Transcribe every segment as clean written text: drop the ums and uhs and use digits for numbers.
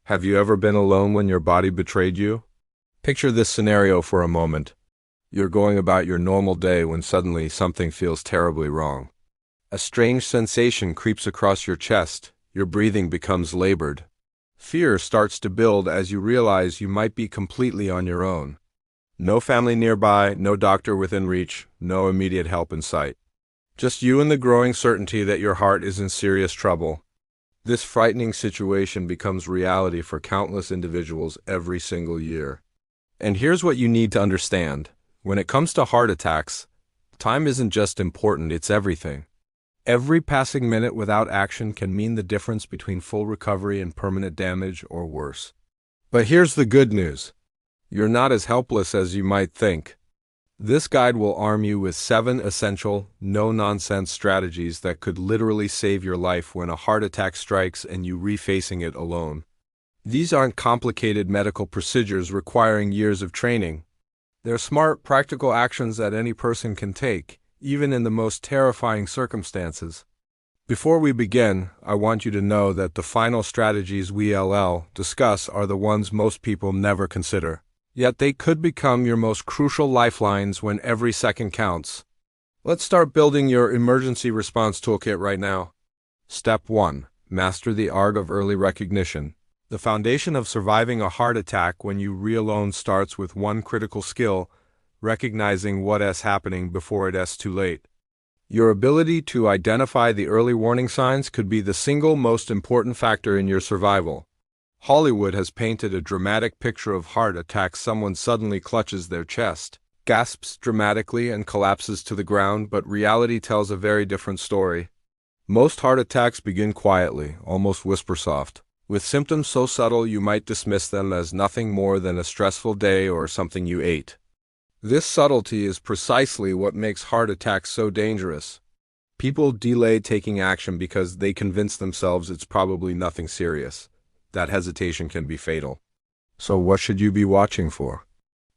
Have you ever been alone when your body betrayed you? Picture this scenario for a moment. You're going about your normal day when suddenly something feels terribly wrong. A strange sensation creeps across your chest, your breathing becomes labored. Fear starts to build as you realize you might be completely on your own. No family nearby, no doctor within reach, no immediate help in sight. Just you and the growing certainty that your heart is in serious trouble. This frightening situation becomes reality for countless individuals every single year. And here's what you need to understand. When it comes to heart attacks, time isn't just important, it's everything. Every passing minute without action can mean the difference between full recovery and permanent damage or worse. But here's the good news. You're not as helpless as you might think. This guide will arm you with 7 essential, no-nonsense strategies that could literally save your life when a heart attack strikes and you refacing it alone. These aren't complicated medical procedures requiring years of training. They're smart, practical actions that any person can take, even in the most terrifying circumstances. Before we begin, I want you to know that the final strategies we'll discuss are the ones most people never consider. Yet they could become your most crucial lifelines when every second counts. Let's start building your emergency response toolkit right now. Step 1. Master the art of early recognition. The foundation of surviving a heart attack when you alone starts with one critical skill: recognizing what is happening before it is too late. Your ability to identify the early warning signs could be the single most important factor in your survival. Hollywood has painted a dramatic picture of heart attacks. Someone suddenly clutches their chest, gasps dramatically, and collapses to the ground, but reality tells a very different story. Most heart attacks begin quietly, almost whisper-soft, with symptoms so subtle you might dismiss them as nothing more than a stressful day or something you ate. This subtlety is precisely what makes heart attacks so dangerous. People delay taking action because they convince themselves it's probably nothing serious. That hesitation can be fatal. So what should you be watching for?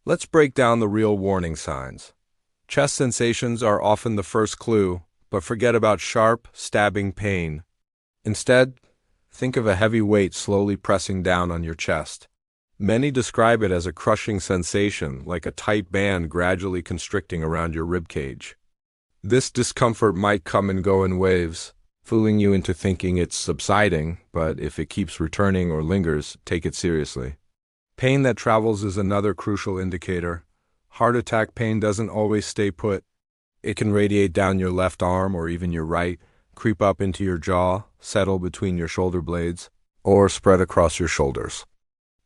Let's break down the real warning signs. Chest sensations are often the first clue, but forget about sharp, stabbing pain. Instead, think of a heavy weight slowly pressing down on your chest. Many describe it as a crushing sensation, like a tight band gradually constricting around your ribcage. This discomfort might come and go in waves, fooling you into thinking it's subsiding, but if it keeps returning or lingers, take it seriously. Pain that travels is another crucial indicator. Heart attack pain doesn't always stay put. It can radiate down your left arm or even your right, creep up into your jaw, settle between your shoulder blades, or spread across your shoulders.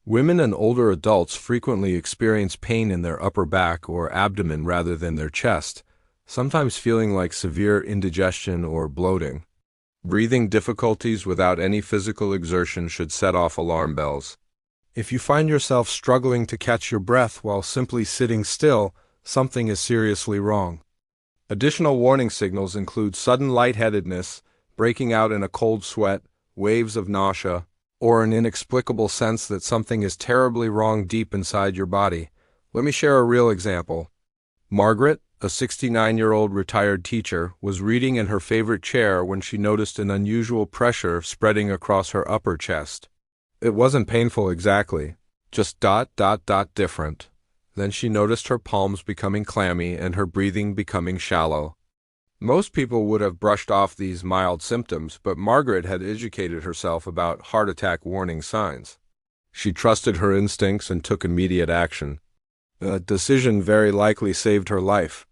Women and older adults frequently experience pain in their upper back or abdomen rather than their chest, sometimes feeling like severe indigestion or bloating. Breathing difficulties without any physical exertion should set off alarm bells. If you find yourself struggling to catch your breath while simply sitting still, something is seriously wrong. Additional warning signals include sudden lightheadedness, breaking out in a cold sweat, waves of nausea, or an inexplicable sense that something is terribly wrong deep inside your body. Let me share a real example. Margaret, a 69-year-old retired teacher, was reading in her favorite chair when she noticed an unusual pressure spreading across her upper chest. It wasn't painful exactly, just different. Then she noticed her palms becoming clammy and her breathing becoming shallow. Most people would have brushed off these mild symptoms, but Margaret had educated herself about heart attack warning signs. She trusted her instincts and took immediate action. A decision very likely saved her life.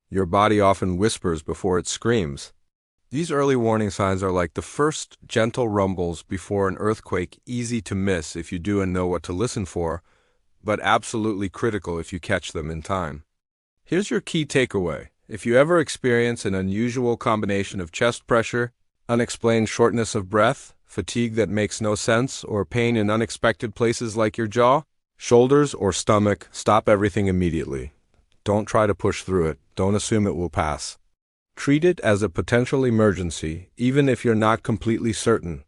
Your body often whispers before it screams. These early warning signs are like the first gentle rumbles before an earthquake, easy to miss if you do and know what to listen for, but absolutely critical if you catch them in time. Here's your key takeaway. If you ever experience an unusual combination of chest pressure, unexplained shortness of breath, fatigue that makes no sense, or pain in unexpected places like your jaw, shoulders, or stomach, stop everything immediately. Don't try to push through it. Don't assume it will pass. Treat it as a potential emergency, even if you're not completely certain.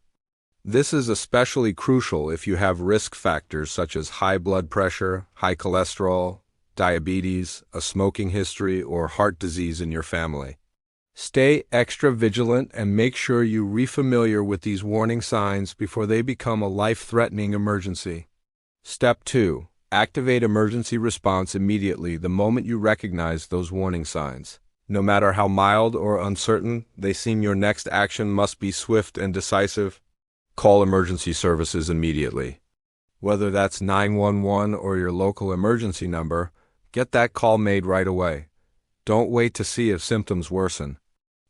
This is especially crucial if you have risk factors such as high blood pressure, high cholesterol, diabetes, a smoking history, or heart disease in your family. Stay extra vigilant and make sure you re-familiar with these warning signs before they become a life-threatening emergency. Step 2. Activate emergency response immediately the moment you recognize those warning signs. No matter how mild or uncertain they seem, your next action must be swift and decisive. Call emergency services immediately. Whether that's 911 or your local emergency number, get that call made right away. Don't wait to see if symptoms worsen.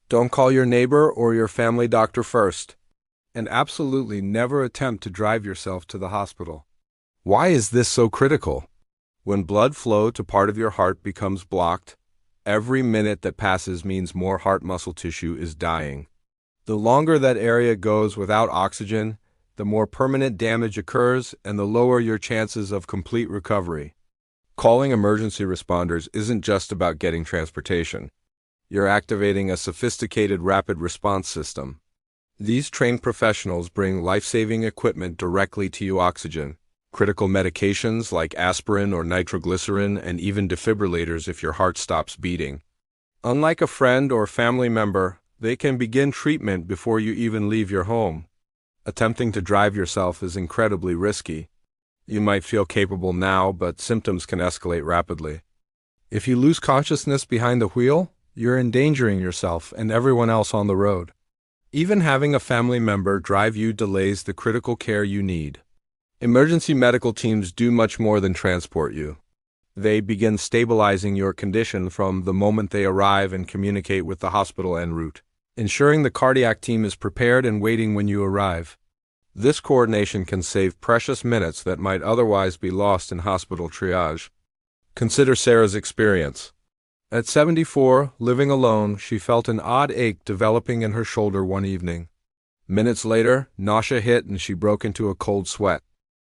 Don't call your neighbor or your family doctor first. And absolutely never attempt to drive yourself to the hospital. Why is this so critical? When blood flow to part of your heart becomes blocked, every minute that passes means more heart muscle tissue is dying. The longer that area goes without oxygen, the more permanent damage occurs and the lower your chances of complete recovery. Calling emergency responders isn't just about getting transportation. You're activating a sophisticated rapid response system. These trained professionals bring life-saving equipment directly to you: oxygen, critical medications like aspirin or nitroglycerin, and even defibrillators if your heart stops beating. Unlike a friend or family member, they can begin treatment before you even leave your home. Attempting to drive yourself is incredibly risky. You might feel capable now, but symptoms can escalate rapidly. If you lose consciousness behind the wheel, you're endangering yourself and everyone else on the road. Even having a family member drive you delays the critical care you need. Emergency medical teams do much more than transport you. They begin stabilizing your condition from the moment they arrive and communicate with the hospital en route, ensuring the cardiac team is prepared and waiting when you arrive. This coordination can save precious minutes that might otherwise be lost in hospital triage. Consider Sarah's experience. At 74, living alone, she felt an odd ache developing in her shoulder one evening. Minutes later, nausea hit and she broke into a cold sweat.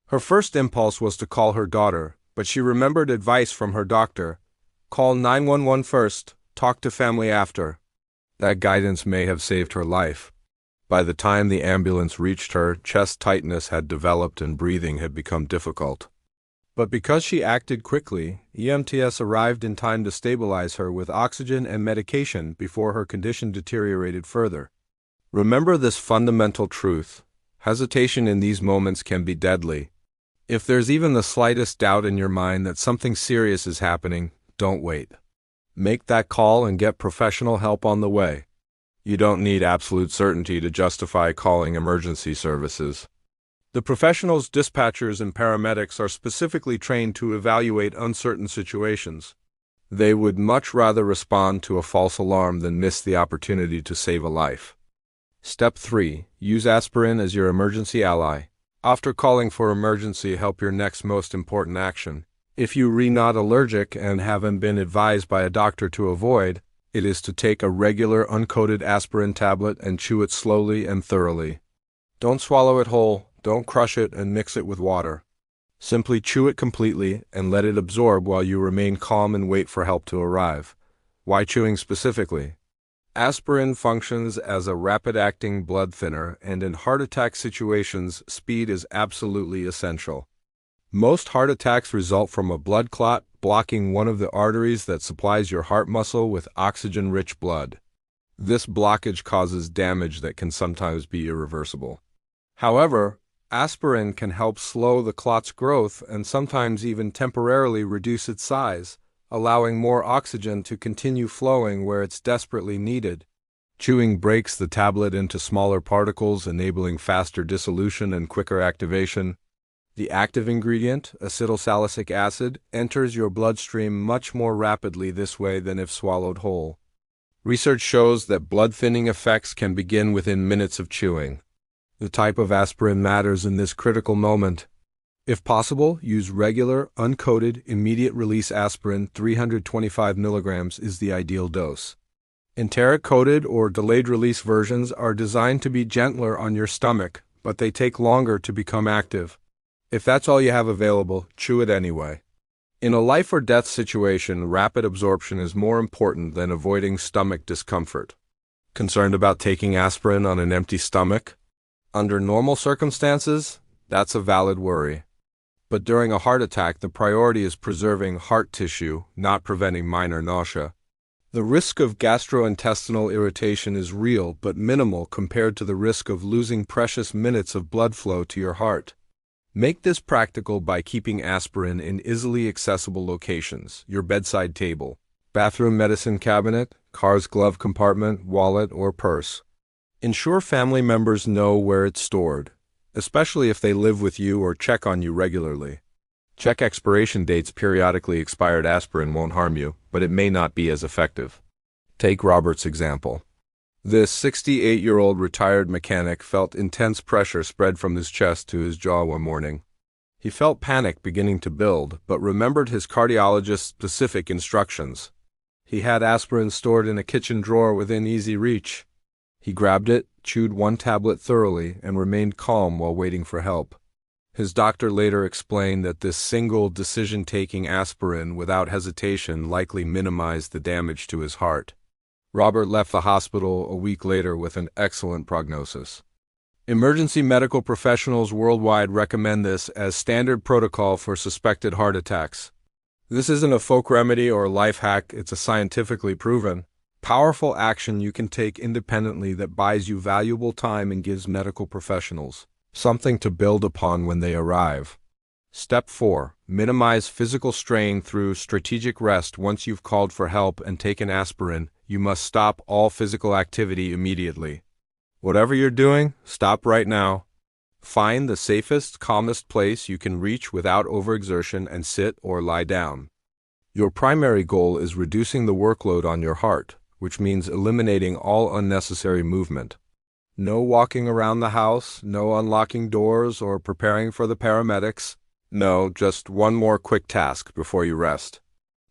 Her first impulse was to call her daughter, but she remembered advice from her doctor. Call 911 first, talk to family after. That guidance may have saved her life. By the time the ambulance reached her, chest tightness had developed and breathing had become difficult. But because she acted quickly, EMTs arrived in time to stabilize her with oxygen and medication before her condition deteriorated further. Remember this fundamental truth: hesitation in these moments can be deadly. If there's even the slightest doubt in your mind that something serious is happening, don't wait. Make that call and get professional help on the way. You don't need absolute certainty to justify calling emergency services. The professionals, dispatchers, and paramedics are specifically trained to evaluate uncertain situations. They would much rather respond to a false alarm than miss the opportunity to save a life. Step 3. Use aspirin as your emergency ally. After calling for emergency help, your next most important action, if you're not allergic and haven't been advised by a doctor to avoid, it is to take a regular uncoated aspirin tablet and chew it slowly and thoroughly. Don't swallow it whole. Don't crush it and mix it with water. Simply chew it completely and let it absorb while you remain calm and wait for help to arrive. Why chewing specifically? Aspirin functions as a rapid-acting blood thinner, and in heart attack situations, speed is absolutely essential. Most heart attacks result from a blood clot blocking one of the arteries that supplies your heart muscle with oxygen-rich blood. This blockage causes damage that can sometimes be irreversible. However, aspirin can help slow the clot's growth and sometimes even temporarily reduce its size, allowing more oxygen to continue flowing where it's desperately needed. Chewing breaks the tablet into smaller particles, enabling faster dissolution and quicker activation. The active ingredient, acetylsalicylic acid, enters your bloodstream much more rapidly this way than if swallowed whole. Research shows that blood-thinning effects can begin within minutes of chewing. The type of aspirin matters in this critical moment. If possible, use regular, uncoated, immediate-release aspirin. 325 milligrams is the ideal dose. Enteric-coated or delayed-release versions are designed to be gentler on your stomach, but they take longer to become active. If that's all you have available, chew it anyway. In a life-or-death situation, rapid absorption is more important than avoiding stomach discomfort. Concerned about taking aspirin on an empty stomach? Under normal circumstances, that's a valid worry. But during a heart attack, the priority is preserving heart tissue, not preventing minor nausea. The risk of gastrointestinal irritation is real but minimal compared to the risk of losing precious minutes of blood flow to your heart. Make this practical by keeping aspirin in easily accessible locations: your bedside table, bathroom medicine cabinet, car's glove compartment, wallet, or purse. Ensure family members know where it's stored, especially if they live with you or check on you regularly. Check expiration dates periodically. Expired aspirin won't harm you, but it may not be as effective. Take Robert's example. This 68-year-old retired mechanic felt intense pressure spread from his chest to his jaw one morning. He felt panic beginning to build, but remembered his cardiologist's specific instructions. He had aspirin stored in a kitchen drawer within easy reach. He grabbed it, chewed one tablet thoroughly, and remained calm while waiting for help. His doctor later explained that this single decision-taking aspirin without hesitation likely minimized the damage to his heart. Robert left the hospital a week later with an excellent prognosis. Emergency medical professionals worldwide recommend this as standard protocol for suspected heart attacks. This isn't a folk remedy or life hack, it's a scientifically proven, powerful action you can take independently that buys you valuable time and gives medical professionals something to build upon when they arrive. Step 4. Minimize physical strain through strategic rest. Once you've called for help and taken aspirin, you must stop all physical activity immediately. Whatever you're doing, stop right now. Find the safest, calmest place you can reach without overexertion and sit or lie down. Your primary goal is reducing the workload on your heart, which means eliminating all unnecessary movement. No walking around the house, no unlocking doors or preparing for the paramedics. No, just one more quick task before you rest.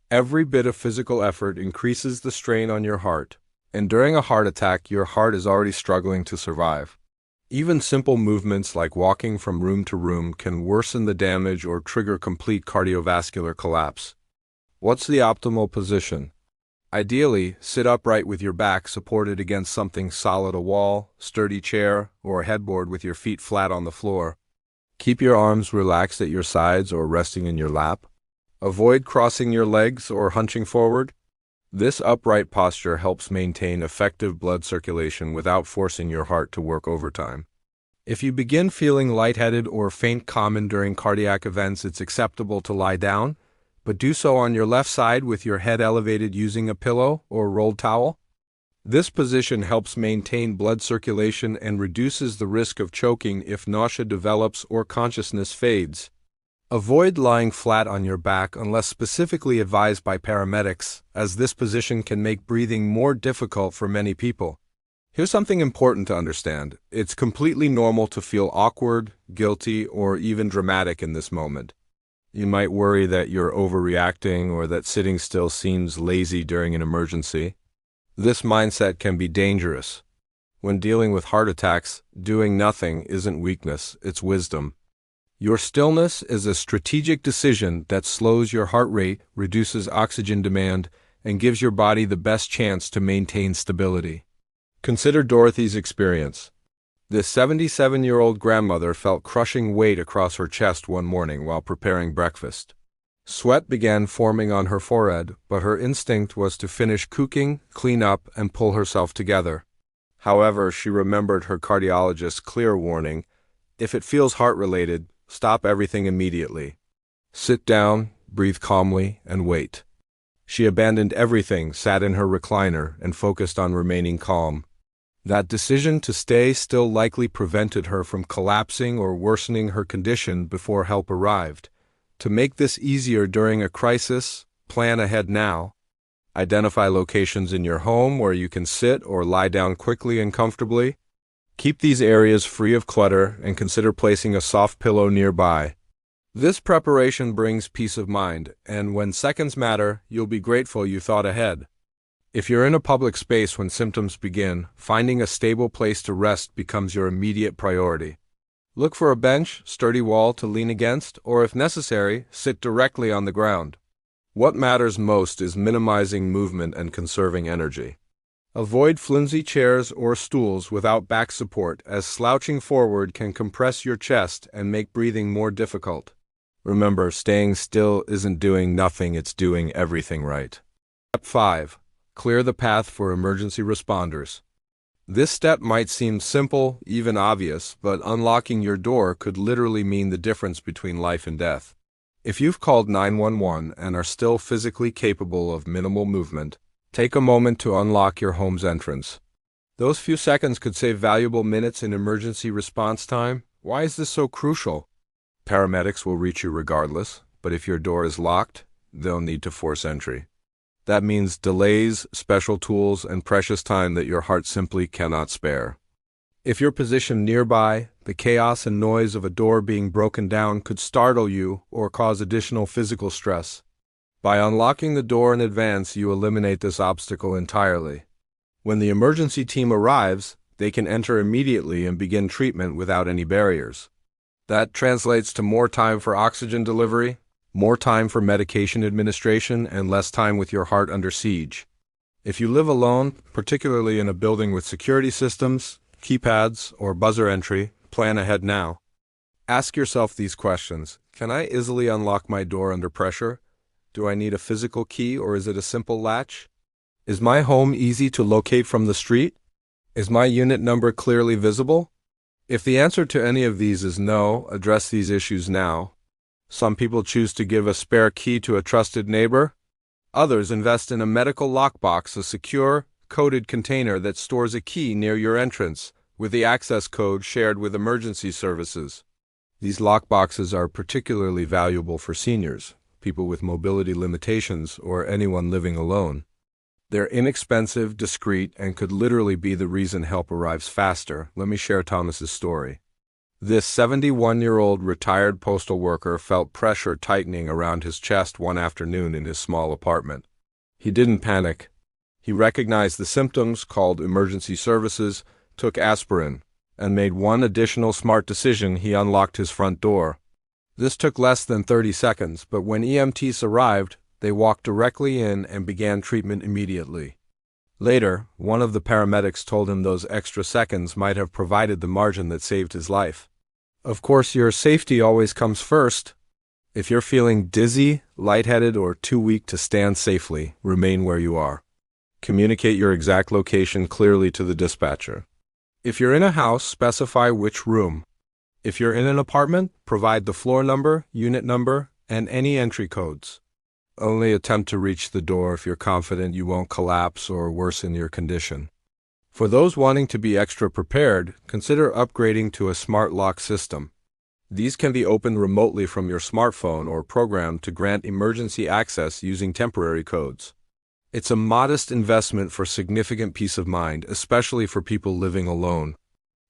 Every bit of physical effort increases the strain on your heart, and during a heart attack, your heart is already struggling to survive. Even simple movements like walking from room to room can worsen the damage or trigger complete cardiovascular collapse. What's the optimal position? Ideally, sit upright with your back supported against something solid, a wall, sturdy chair, or a headboard with your feet flat on the floor. Keep your arms relaxed at your sides or resting in your lap. Avoid crossing your legs or hunching forward. This upright posture helps maintain effective blood circulation without forcing your heart to work overtime. If you begin feeling lightheaded or faint common during cardiac events, it's acceptable to lie down, but do so on your left side with your head elevated using a pillow or rolled towel. This position helps maintain blood circulation and reduces the risk of choking if nausea develops or consciousness fades. Avoid lying flat on your back unless specifically advised by paramedics, as this position can make breathing more difficult for many people. Here's something important to understand. It's completely normal to feel awkward, guilty, or even dramatic in this moment. You might worry that you're overreacting or that sitting still seems lazy during an emergency. This mindset can be dangerous. When dealing with heart attacks, doing nothing isn't weakness, it's wisdom. Your stillness is a strategic decision that slows your heart rate, reduces oxygen demand, and gives your body the best chance to maintain stability. Consider Dorothy's experience. This 77-year-old grandmother felt crushing weight across her chest one morning while preparing breakfast. Sweat began forming on her forehead, but her instinct was to finish cooking, clean up, and pull herself together. However, she remembered her cardiologist's clear warning: if it feels heart-related, stop everything immediately. Sit down, breathe calmly, and wait. She abandoned everything, sat in her recliner, and focused on remaining calm. That decision to stay still likely prevented her from collapsing or worsening her condition before help arrived. To make this easier during a crisis, plan ahead now. Identify locations in your home where you can sit or lie down quickly and comfortably. Keep these areas free of clutter and consider placing a soft pillow nearby. This preparation brings peace of mind, and when seconds matter, you'll be grateful you thought ahead. If you're in a public space when symptoms begin, finding a stable place to rest becomes your immediate priority. Look for a bench, sturdy wall to lean against, or if necessary, sit directly on the ground. What matters most is minimizing movement and conserving energy. Avoid flimsy chairs or stools without back support, as slouching forward can compress your chest and make breathing more difficult. Remember, staying still isn't doing nothing, it's doing everything right. Step 5. Clear the path for emergency responders. This step might seem simple, even obvious, but unlocking your door could literally mean the difference between life and death. If you've called 911 and are still physically capable of minimal movement, take a moment to unlock your home's entrance. Those few seconds could save valuable minutes in emergency response time. Why is this so crucial? Paramedics will reach you regardless, but if your door is locked, they'll need to force entry. That means delays, special tools, and precious time that your heart simply cannot spare. If you're positioned nearby, the chaos and noise of a door being broken down could startle you or cause additional physical stress. By unlocking the door in advance, you eliminate this obstacle entirely. When the emergency team arrives, they can enter immediately and begin treatment without any barriers. That translates to more time for oxygen delivery, more time for medication administration, and less time with your heart under siege. If you live alone, particularly in a building with security systems, keypads, or buzzer entry, plan ahead now. Ask yourself these questions. Can I easily unlock my door under pressure? Do I need a physical key or is it a simple latch? Is my home easy to locate from the street? Is my unit number clearly visible? If the answer to any of these is no, address these issues now. Some people choose to give a spare key to a trusted neighbor. Others invest in a medical lockbox, a secure, coded container that stores a key near your entrance, with the access code shared with emergency services. These lockboxes are particularly valuable for seniors, people with mobility limitations, or anyone living alone. They're inexpensive, discreet, and could literally be the reason help arrives faster. Let me share Thomas's story. This 71-year-old retired postal worker felt pressure tightening around his chest one afternoon in his small apartment. He didn't panic. He recognized the symptoms, called emergency services, took aspirin, and made one additional smart decision: he unlocked his front door. This took less than 30 seconds, but when EMTs arrived, they walked directly in and began treatment immediately. Later, one of the paramedics told him those extra seconds might have provided the margin that saved his life. Of course, your safety always comes first. If you're feeling dizzy, lightheaded, or too weak to stand safely, remain where you are. Communicate your exact location clearly to the dispatcher. If you're in a house, specify which room. If you're in an apartment, provide the floor number, unit number, and any entry codes. Only attempt to reach the door if you're confident you won't collapse or worsen your condition. For those wanting to be extra prepared, consider upgrading to a smart lock system. These can be opened remotely from your smartphone or programmed to grant emergency access using temporary codes. It's a modest investment for significant peace of mind, especially for people living alone.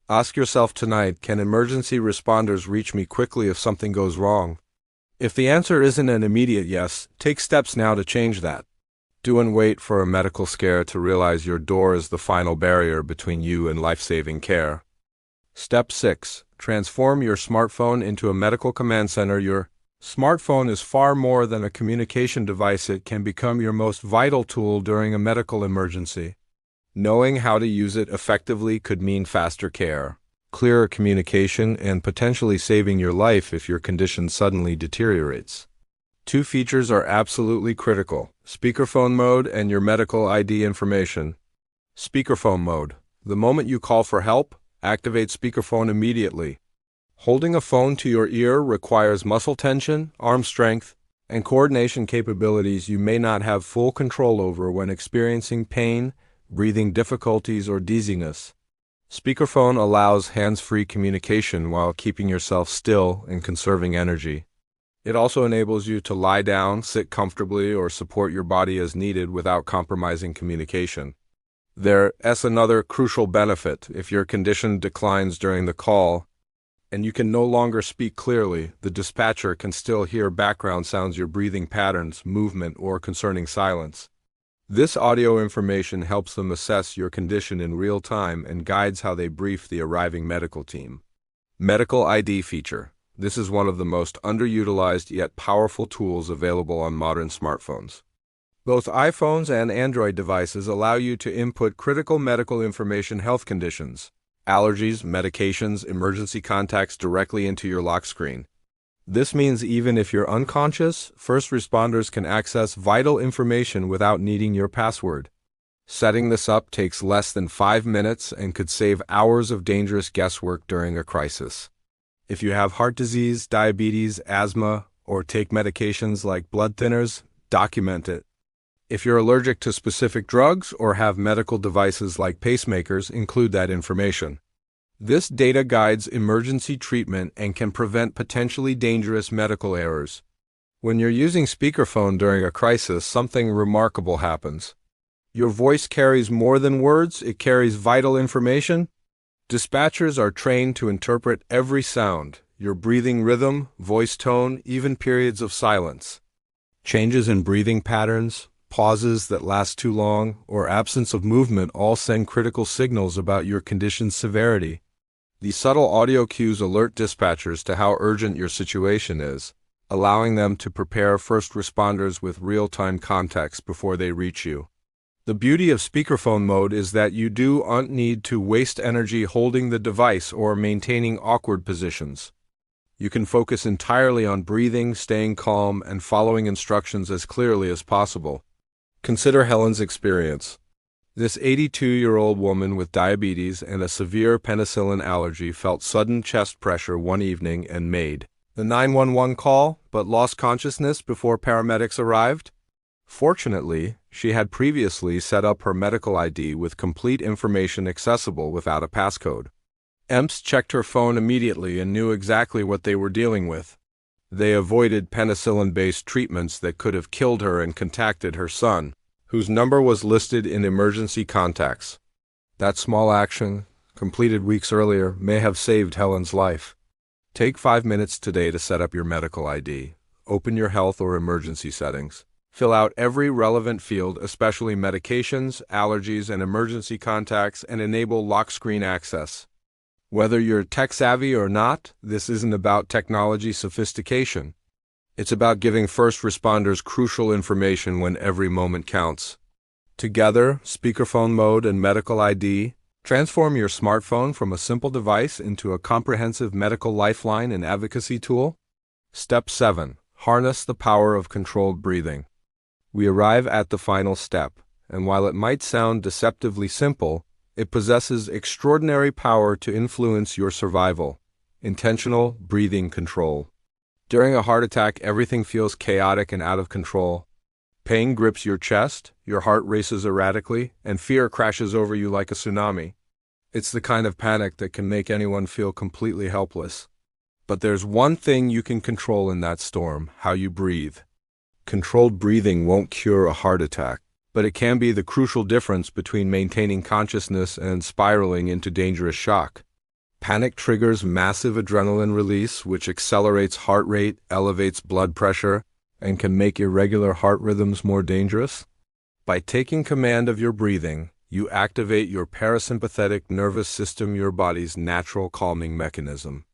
Ask yourself tonight, can emergency responders reach me quickly if something goes wrong? If the answer isn't an immediate yes, take steps now to change that. Don't wait for a medical scare to realize your door is the final barrier between you and life-saving care. Step 6. Transform your smartphone into a medical command center. Your smartphone is far more than a communication device. It can become your most vital tool during a medical emergency. Knowing how to use it effectively could mean faster care, clearer communication, and potentially saving your life if your condition suddenly deteriorates. 2 features are absolutely critical: speakerphone mode and your medical ID information. Speakerphone mode. The moment you call for help, activate speakerphone immediately. Holding a phone to your ear requires muscle tension, arm strength, and coordination capabilities you may not have full control over when experiencing pain, breathing difficulties, or dizziness. Speakerphone allows hands-free communication while keeping yourself still and conserving energy. It also enables you to lie down, sit comfortably, or support your body as needed without compromising communication. There's another crucial benefit. If your condition declines during the call and you can no longer speak clearly, the dispatcher can still hear background sounds, your breathing patterns, movement, or concerning silence. This audio information helps them assess your condition in real time and guides how they brief the arriving medical team. Medical ID feature. This is one of the most underutilized yet powerful tools available on modern smartphones. Both iPhones and Android devices allow you to input critical medical information, health conditions, allergies, medications, emergency contacts directly into your lock screen. This means even if you're unconscious, first responders can access vital information without needing your password. Setting this up takes less than 5 minutes and could save hours of dangerous guesswork during a crisis. If you have heart disease, diabetes, asthma, or take medications like blood thinners, document it. If you're allergic to specific drugs or have medical devices like pacemakers, include that information. This data guides emergency treatment and can prevent potentially dangerous medical errors. When you're using speakerphone during a crisis, something remarkable happens. Your voice carries more than words, it carries vital information. Dispatchers are trained to interpret every sound, your breathing rhythm, voice tone, even periods of silence. Changes in breathing patterns, pauses that last too long, or absence of movement all send critical signals about your condition's severity. These subtle audio cues alert dispatchers to how urgent your situation is, allowing them to prepare first responders with real-time context before they reach you. The beauty of speakerphone mode is that you don't need to waste energy holding the device or maintaining awkward positions. You can focus entirely on breathing, staying calm, and following instructions as clearly as possible. Consider Helen's experience. This 82-year-old woman with diabetes and a severe penicillin allergy felt sudden chest pressure one evening and made the 911 call, but lost consciousness before paramedics arrived. Fortunately, she had previously set up her medical ID with complete information accessible without a passcode. EMS checked her phone immediately and knew exactly what they were dealing with. They avoided penicillin-based treatments that could have killed her and contacted her son, whose number was listed in emergency contacts. That small action, completed weeks earlier, may have saved Helen's life. Take 5 minutes today to set up your medical ID. Open your health or emergency settings. Fill out every relevant field, especially medications, allergies, and emergency contacts, and enable lock screen access. Whether you're tech-savvy or not, this isn't about technology sophistication. It's about giving first responders crucial information when every moment counts. Together, speakerphone mode and medical ID, transform your smartphone from a simple device into a comprehensive medical lifeline and advocacy tool. Step 7. Harness the power of controlled breathing. We arrive at the final step, and while it might sound deceptively simple, it possesses extraordinary power to influence your survival. Intentional breathing control. During a heart attack, everything feels chaotic and out of control. Pain grips your chest, your heart races erratically, and fear crashes over you like a tsunami. It's the kind of panic that can make anyone feel completely helpless. But there's one thing you can control in that storm: how you breathe. Controlled breathing won't cure a heart attack, but it can be the crucial difference between maintaining consciousness and spiraling into dangerous shock. Panic triggers massive adrenaline release, which accelerates heart rate, elevates blood pressure, and can make irregular heart rhythms more dangerous. By taking command of your breathing, you activate your parasympathetic nervous system, your body's natural calming mechanism.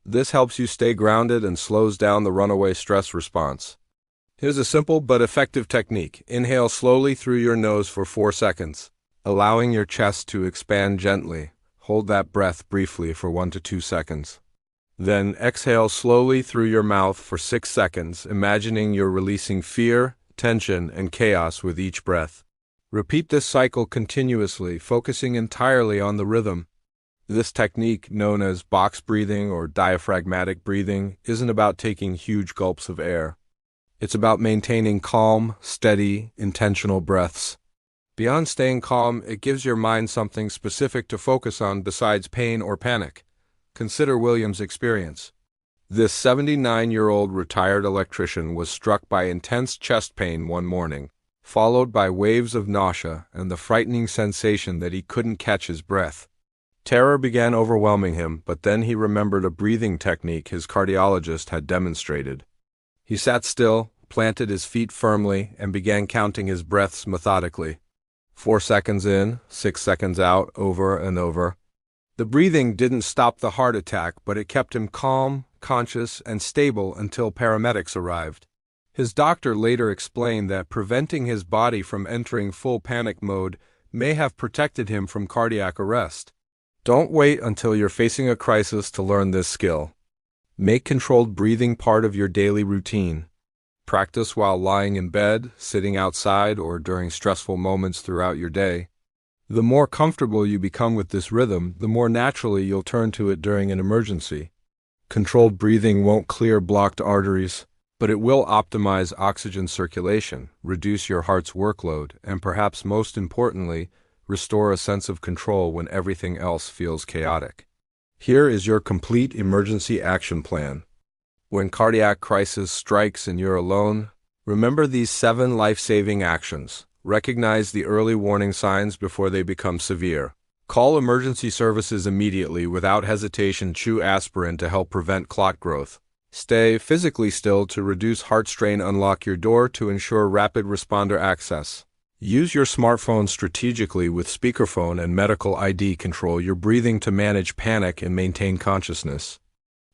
This helps you stay grounded and slows down the runaway stress response. Here's a simple but effective technique. Inhale slowly through your nose for 4 seconds, allowing your chest to expand gently. Hold that breath briefly for 1 to 2 seconds. Then exhale slowly through your mouth for 6 seconds, imagining you're releasing fear, tension, and chaos with each breath. Repeat this cycle continuously, focusing entirely on the rhythm. This technique, known as box breathing or diaphragmatic breathing, isn't about taking huge gulps of air. It's about maintaining calm, steady, intentional breaths. Beyond staying calm, it gives your mind something specific to focus on besides pain or panic. Consider William's experience. This 79-year-old retired electrician was struck by intense chest pain one morning, followed by waves of nausea and the frightening sensation that he couldn't catch his breath. Terror began overwhelming him, but then he remembered a breathing technique his cardiologist had demonstrated. He sat still, planted his feet firmly, and began counting his breaths methodically. 4 seconds in, 6 seconds out, over and over. The breathing didn't stop the heart attack, but it kept him calm, conscious, and stable until paramedics arrived. His doctor later explained that preventing his body from entering full panic mode may have protected him from cardiac arrest. Don't wait until you're facing a crisis to learn this skill. Make controlled breathing part of your daily routine. Practice while lying in bed, sitting outside, or during stressful moments throughout your day. The more comfortable you become with this rhythm, the more naturally you'll turn to it during an emergency. Controlled breathing won't clear blocked arteries, but it will optimize oxygen circulation, reduce your heart's workload, and perhaps most importantly, restore a sense of control when everything else feels chaotic. Here is your complete emergency action plan. When cardiac crisis strikes and you're alone, remember these 7 life-saving actions. Recognize the early warning signs before they become severe. Call emergency services immediately without hesitation. Chew aspirin to help prevent clot growth. Stay physically still to reduce heart strain. Unlock your door to ensure rapid responder access. Use your smartphone strategically with speakerphone and medical ID. Control your breathing to manage panic and maintain consciousness.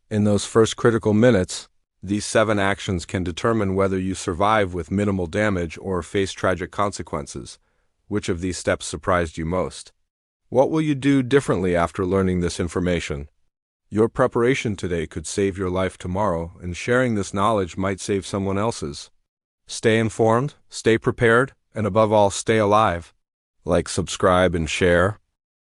In those first critical minutes, these 7 actions can determine whether you survive with minimal damage or face tragic consequences. Which of these steps surprised you most? What will you do differently after learning this information? Your preparation today could save your life tomorrow, and sharing this knowledge might save someone else's. Stay informed, stay prepared, and above all, stay alive. Like, subscribe, and share.